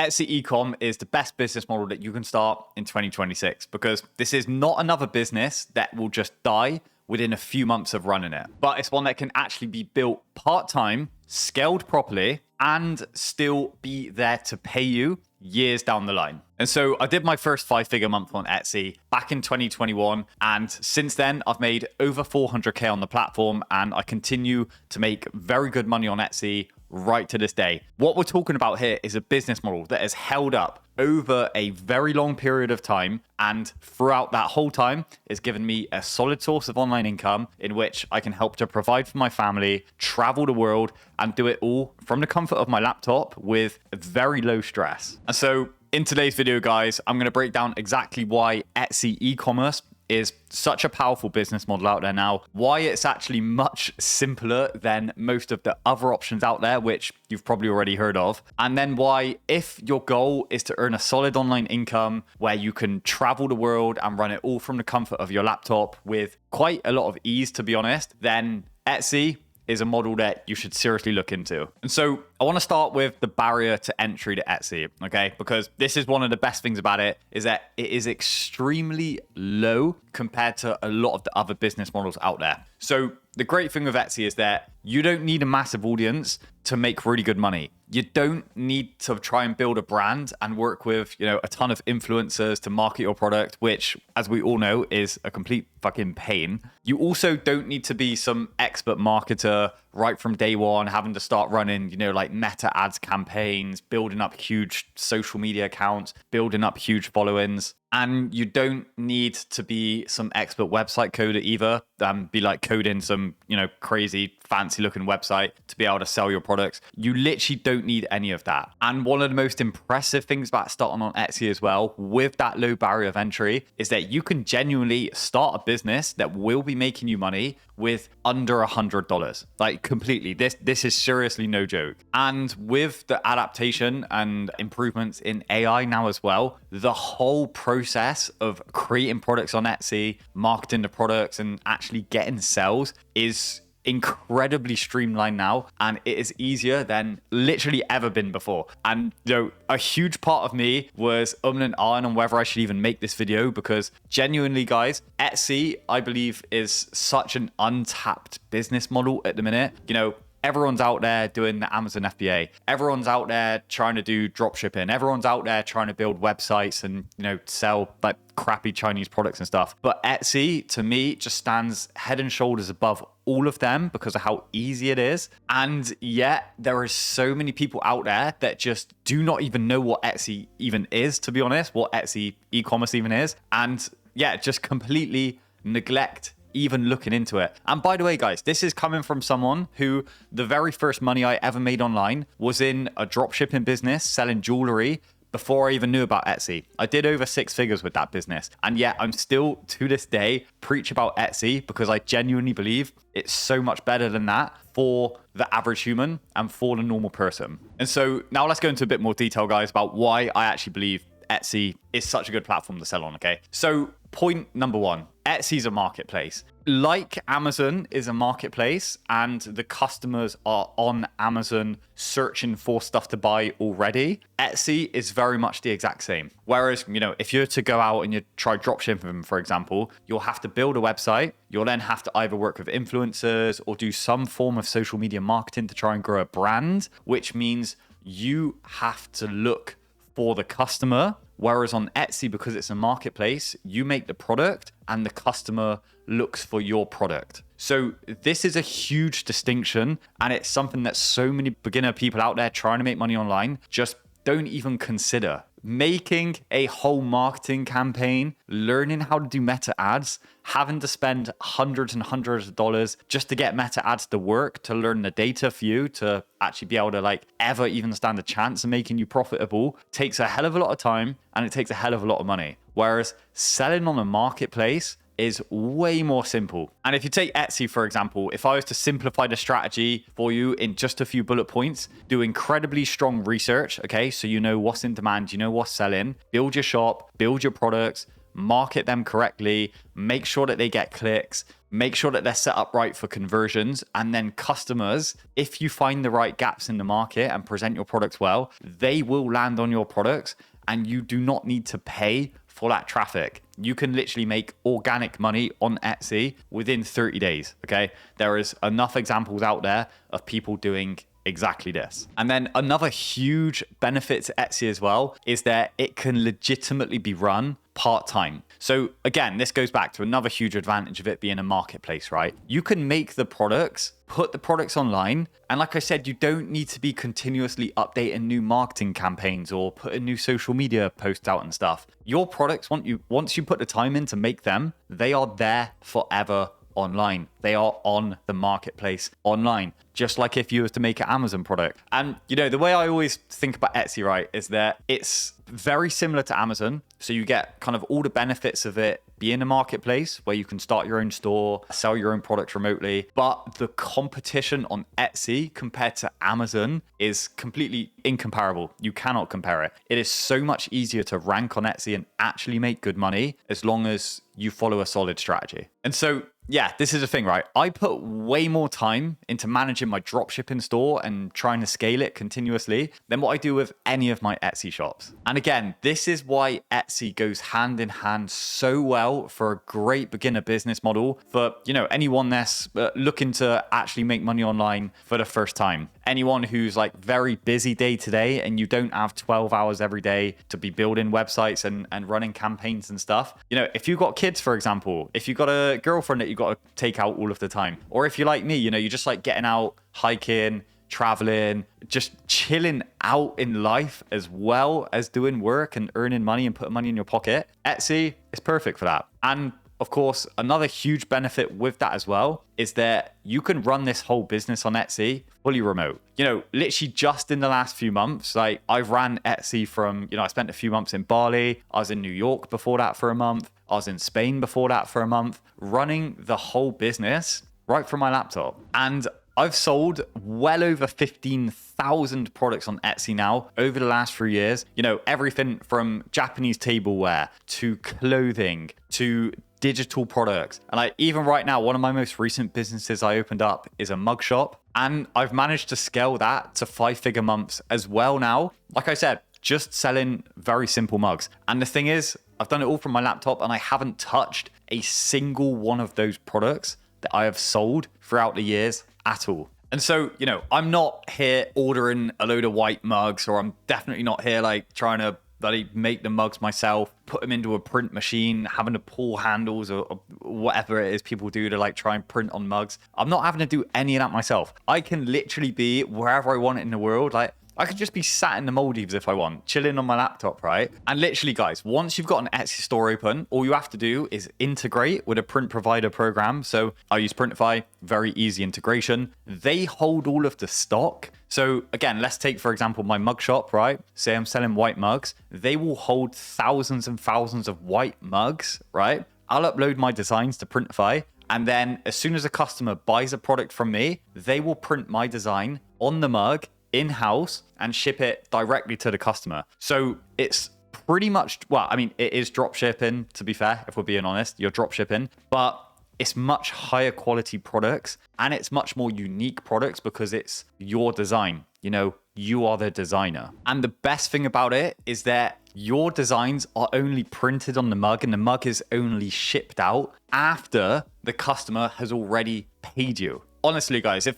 Etsy-Ecom is the best business model that you can start in 2026 because this is not another business that will just die within a few months of running it, but it's one that can actually be built part-time, scaled properly, and still be there to pay you years down the line. And so I did my first 5-figure month on Etsy back in 2021. And since then, I've made over 400K on the platform, and I continue to make very good money on Etsy right to this day. What we're talking about here is a business model that has held up over a very long period of time, and throughout that whole time it's given me a solid source of online income in which I can help to provide for my family, travel the world, and do it all from the comfort of my laptop with very low stress. And so in today's video, guys, I'm going to break down exactly why Etsy e-commerce is such a powerful business model out there now, why it's actually much simpler than most of the other options out there, which you've probably already heard of, and then why, if your goal is to earn a solid online income where you can travel the world and run it all from the comfort of your laptop with quite a lot of ease, to be honest, then Etsy is a model that you should seriously look into. And so I want to start with the barrier to entry to Etsy, okay? Because this is one of the best things about it, is that it is extremely low compared to a lot of the other business models out there. So the great thing with Etsy is that you don't need a massive audience to make really good money. You don't need to try and build a brand and work with, a ton of influencers to market your product, which, as we all know, is a complete fucking pain. You also don't need to be some expert marketer right from day one, having to start running, like meta ads campaigns, building up huge social media accounts, building up huge followings. And you don't need to be some expert website coder either, be like coding some, crazy fancy looking website to be able to sell your products. You literally don't need any of that. And one of the most impressive things about starting on Etsy as well, with that low barrier of entry, is that you can genuinely start a business that will be making you money with under $100. Like completely. This is seriously no joke. And with the adaptation and improvements in AI now as well, the whole process of creating products on Etsy, marketing the products, and actually getting sales is incredibly streamlined now, and it is easier than literally ever been before. And a huge part of me was and ahhing on whether I should even make this video, because genuinely, guys, Etsy, I believe, is such an untapped business model at the minute. Everyone's out there doing the Amazon FBA. Everyone's out there trying to do dropshipping. Everyone's out there trying to build websites and, sell like crappy Chinese products and stuff. But Etsy, to me, just stands head and shoulders above all of them because of how easy it is. And yet there are so many people out there that just do not even know what Etsy even is, to be honest, what Etsy e-commerce even is. And just completely neglect even looking into it. And by the way, guys, this is coming from someone who the very first money I ever made online was in a dropshipping business selling jewelry before I even knew about Etsy. I did over 6 figures with that business. And yet I'm still, to this day, preach about Etsy because I genuinely believe it's so much better than that for the average human and for the normal person. And so now let's go into a bit more detail, guys, about why I actually believe Etsy is such a good platform to sell on, okay? So point number 1, Etsy's a marketplace. Like Amazon is a marketplace and the customers are on Amazon searching for stuff to buy already, Etsy is very much the exact same. Whereas, if you're to go out and you try dropshipping, for example, you'll have to build a website. You'll then have to either work with influencers or do some form of social media marketing to try and grow a brand, which means you have to look for the customer. Whereas on Etsy, because it's a marketplace, you make the product and the customer looks for your product. So this is a huge distinction, and it's something that so many beginner people out there trying to make money online just don't even consider. Making a whole marketing campaign, learning how to do meta ads, having to spend hundreds and hundreds of dollars just to get meta ads to work, to learn the data for you, to actually be able to ever even stand a chance of making you profitable, takes a hell of a lot of time and it takes a hell of a lot of money. Whereas selling on a marketplace is way more simple. And if you take Etsy, for example, if I was to simplify the strategy for you in just a few bullet points, do incredibly strong research, okay? So you know what's in demand, you know what's selling, build your shop, build your products, market them correctly, make sure that they get clicks, make sure that they're set up right for conversions, and then customers, if you find the right gaps in the market and present your products well, they will land on your products, and you do not need to pay for that traffic. You can literally make organic money on Etsy within 30 days, okay? There is enough examples out there of people doing exactly this. And then another huge benefit to Etsy as well is that it can legitimately be run part-time. So again, this goes back to another huge advantage of it being a marketplace, right? You can make the products, put the products online, and like I said, you don't need to be continuously updating new marketing campaigns or putting new social media posts out and stuff. Your products, once you put the time in to make them, they are there forever online. They are on the marketplace online, just like if you were to make an Amazon product. And the way I always think about Etsy, right, is that it's very similar to Amazon. So you get kind of all the benefits of it being a marketplace where you can start your own store, sell your own products remotely. But the competition on Etsy compared to Amazon is completely incomparable. You cannot compare it. It is so much easier to rank on Etsy and actually make good money as long as you follow a solid strategy. And so yeah, this is the thing, right? I put way more time into managing my dropshipping store and trying to scale it continuously than what I do with any of my Etsy shops. And again, this is why Etsy goes hand in hand so well for a great beginner business model for, anyone that's looking to actually make money online for the first time. Anyone who's like very busy day to day and you don't have 12 hours every day to be building websites and running campaigns and stuff. If you've got kids, for example, if you've got a girlfriend that you've got to take out all of the time, or if you're like me, you just like getting out, hiking, traveling, just chilling out in life as well as doing work and earning money and putting money in your pocket, Etsy is perfect for that. And of course, another huge benefit with that as well is that you can run this whole business on Etsy fully remote. Literally just in the last few months, like I've ran Etsy from, I spent a few months in Bali. I was in New York before that for a month. I was in Spain before that for a month, running the whole business right from my laptop. And I've sold well over 15,000 products on Etsy now over the last 3 years. Everything from Japanese tableware to clothing to digital products. And even right now, one of my most recent businesses I opened up is a mug shop. And I've managed to scale that to 5-figure months as well now. Like I said, just selling very simple mugs. And the thing is, I've done it all from my laptop and I haven't touched a single one of those products that I have sold throughout the years at all. And so, I'm not here ordering a load of white mugs, or I'm definitely not here like trying to make the mugs myself, put them into a print machine, having to pull handles or whatever it is people do to like try and print on mugs. I'm not having to do any of that myself. I can literally be wherever I want in the world. Like I could just be sat in the Maldives if I want, chilling on my laptop, right? And literally, guys, once you've got an Etsy store open, all you have to do is integrate with a print provider program. So I use Printify, very easy integration. They hold all of the stock. So again, let's take, for example, my mug shop, right? Say I'm selling white mugs. They will hold thousands and thousands of white mugs, right? I'll upload my designs to Printify. And then as soon as a customer buys a product from me, they will print my design on the mug in-house and ship it directly to the customer. So it's pretty much, it is drop shipping, to be fair, if we're being honest, you're drop shipping, but it's much higher quality products and it's much more unique products because it's your design. You are the designer. And the best thing about it is that your designs are only printed on the mug and the mug is only shipped out after the customer has already paid you. Honestly, guys, if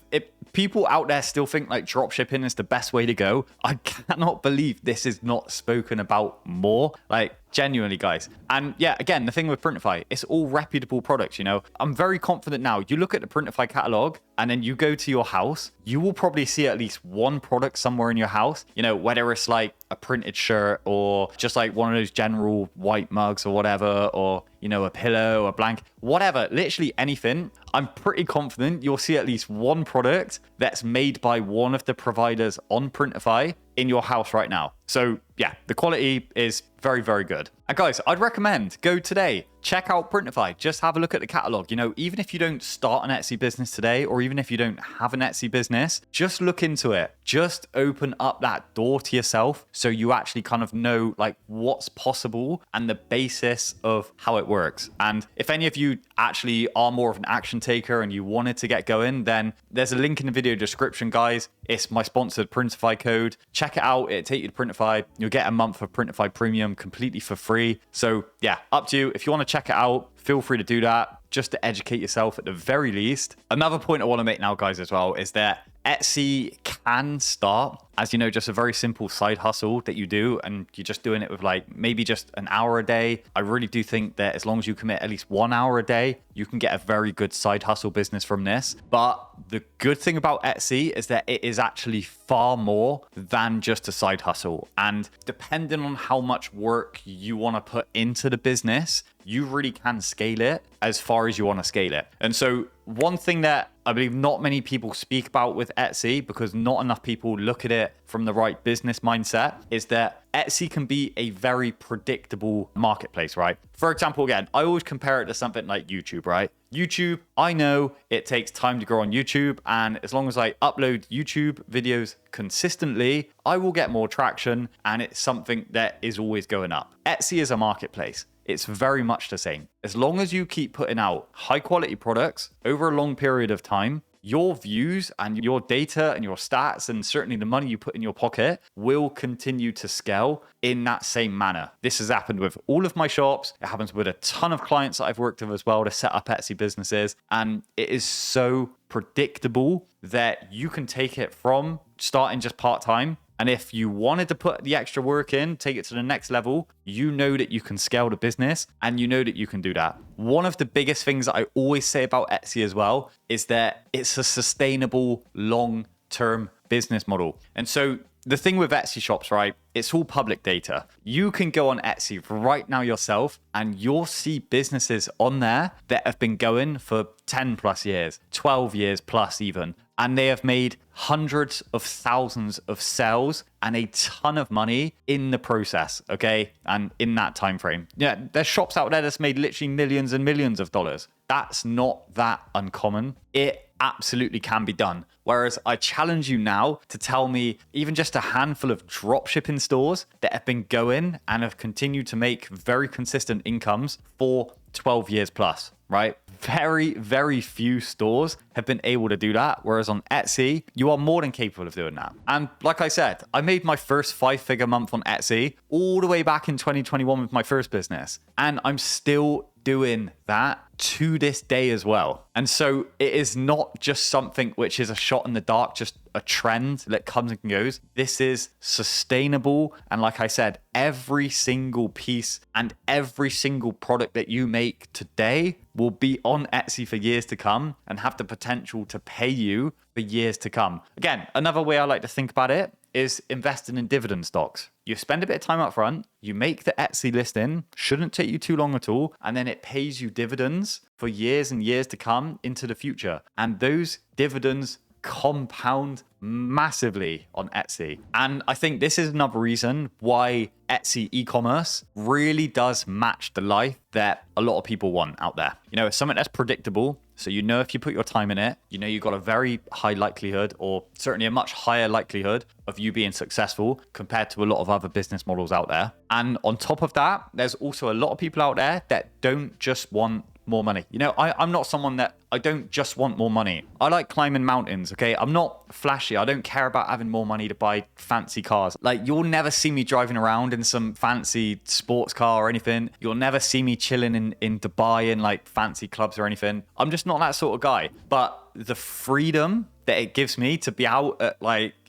people out there still think like drop shipping is the best way to go, I cannot believe this is not spoken about more. Like, genuinely, guys. And yeah, again, the thing with Printify, it's all reputable products, I'm very confident now. You look at the Printify catalog and then you go to your house, you will probably see at least one product somewhere in your house, whether it's like a printed shirt or just like one of those general white mugs or whatever, or, a pillow, a blanket, whatever, literally anything. I'm pretty confident you'll see at least one product that's made by one of the providers on Printify in your house right now. So yeah, the quality is very, very good. And guys, I'd recommend go today, check out Printify, just have a look at the catalog. You know, even if you don't start an Etsy business today, or even if you don't have an Etsy business, just look into it. Just open up that door to yourself so you actually kind of know like what's possible and the basis of how it works. And if any of you actually are more of an action taker and you wanted to get going, then there's a link in the video description, guys. It's my sponsored Printify code. Check it out. It'll take you to Printify. You'll get a month of Printify Premium completely for free. So yeah, up to you. If you want to check it out, feel free to do that just to educate yourself at the very least. Another point I want to make now, guys, as well, is that Etsy can start as, you know, just a very simple side hustle that you do, and you're just doing it with like maybe just an hour a day. I really do think that as long as you commit at least 1 hour a day, you can get a very good side hustle business from this. But the good thing about Etsy is that it is actually far more than just a side hustle. And depending on how much work you want to put into the business, you really can scale it as far as you want to scale it. And so one thing that I believe not many people speak about with Etsy, because not enough people look at it from the right business mindset, is that Etsy can be a very predictable marketplace, right? For example, again, I always compare it to something like YouTube, right? YouTube, I know it takes time to grow on YouTube, and as long as I upload YouTube videos consistently, I will get more traction, and it's something that is always going up. Etsy is a marketplace. It's very much the same. As long as you keep putting out high quality products over a long period of time, your views and your data and your stats, and certainly the money you put in your pocket, will continue to scale in that same manner. This has happened with all of my shops. It happens with a ton of clients that I've worked with as well to set up Etsy businesses. And it is so predictable that you can take it from starting just part-time, and if you wanted to put the extra work in, take it to the next level, you know that you can scale the business, and you know that you can do that. One of the biggest things that I always say about Etsy as well is that it's a sustainable long-term business model. And so the thing with Etsy shops, right, it's all public data. You can go on Etsy right now yourself, and you'll see businesses on there that have been going for 10 plus years, 12 years plus even. And they have made hundreds of thousands of sales and a ton of money in the process, okay? And in that time frame. Yeah, there's shops out there that's made literally millions and millions of dollars. That's not that uncommon. It absolutely can be done. Whereas I challenge you now to tell me even just a handful of dropshipping stores that have been going and have continued to make very consistent incomes for 12 years plus, right? Very, very few stores have been able to do that. Whereas on Etsy, you are more than capable of doing that. And like I said, I made my first 5-figure month on Etsy all the way back in 2021 with my first business. And I'm still doing that to this day as well. And so it is not just something which is a shot in the dark, just a trend that comes and goes. This is sustainable. And like I said, every single piece and every single product that you make today will be on Etsy for years to come and have the potential to pay you for years to come. Again, another way I like to think about it is investing in dividend stocks. You spend a bit of time up front, you make the Etsy listing, shouldn't take you too long at all, and then it pays you dividends for years and years to come into the future. And those dividends compound massively on Etsy. And I think this is another reason why Etsy e-commerce really does match the life that a lot of people want out there. You know, it's something that's predictable. So you know if you put your time in it, you know you've got a very high likelihood, or certainly a much higher likelihood of you being successful compared to a lot of other business models out there. And on top of that, there's also a lot of people out there that don't just want more money. You know, I'm not someone that, I don't just want more money. I like climbing mountains, okay? I'm not flashy. I don't care about having more money to buy fancy cars. Like, you'll never see me driving around in some fancy sports car or anything. You'll never see me chilling in Dubai in like fancy clubs or anything. I'm just not that sort of guy. But the freedom that it gives me to be out at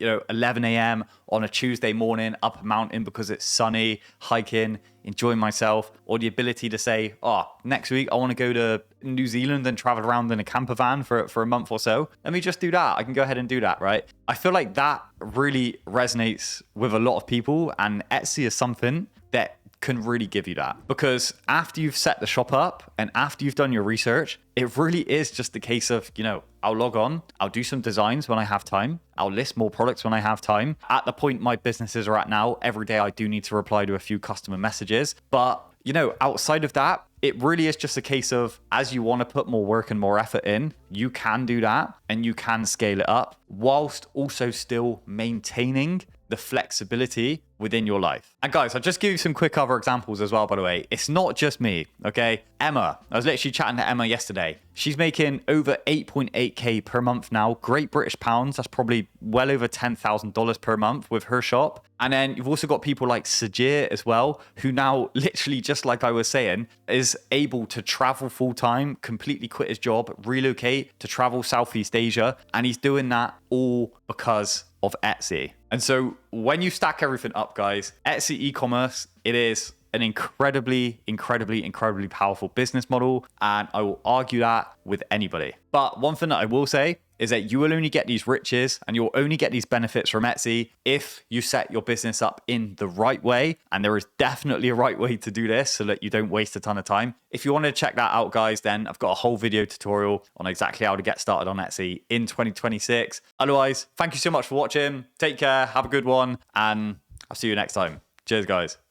11 a.m. on a Tuesday morning up a mountain because it's sunny, hiking, enjoying myself, or the ability to say, next week I want to go to New Zealand and travel around in a camper van for a month or so. Let me just do that. I can go ahead and do that, right? I feel like that really resonates with a lot of people, and Etsy is something that can really give you that, because after you've set the shop up and after you've done your research, it really is just a case of, I'll log on, I'll do some designs when I have time, I'll list more products when I have time. At the point my businesses are at now, every day I do need to reply to a few customer messages. But, outside of that, it really is just a case of, as you want to put more work and more effort in, you can do that and you can scale it up whilst also still maintaining the flexibility within your life. And guys, I'll just give you some quick other examples as well, by the way. It's not just me, okay? Emma, I was literally chatting to Emma yesterday. She's making over 8.8K per month now. Great British pounds. That's probably well over $10,000 per month with her shop. And then you've also got people like Sajir as well, who now literally, just like I was saying, is able to travel full time, completely quit his job, relocate to travel Southeast Asia. And he's doing that all because of Etsy. And so when you stack everything up, guys, Etsy e-commerce, it is an incredibly powerful business model. And I will argue that with anybody. But one thing that I will say is that you will only get these riches and you'll only get these benefits from Etsy if you set your business up in the right way. And there is definitely a right way to do this so that you don't waste a ton of time. If you want to check that out, guys, then I've got a whole video tutorial on exactly how to get started on Etsy in 2026. Otherwise, thank you so much for watching. Take care, have a good one, and I'll see you next time. Cheers, guys.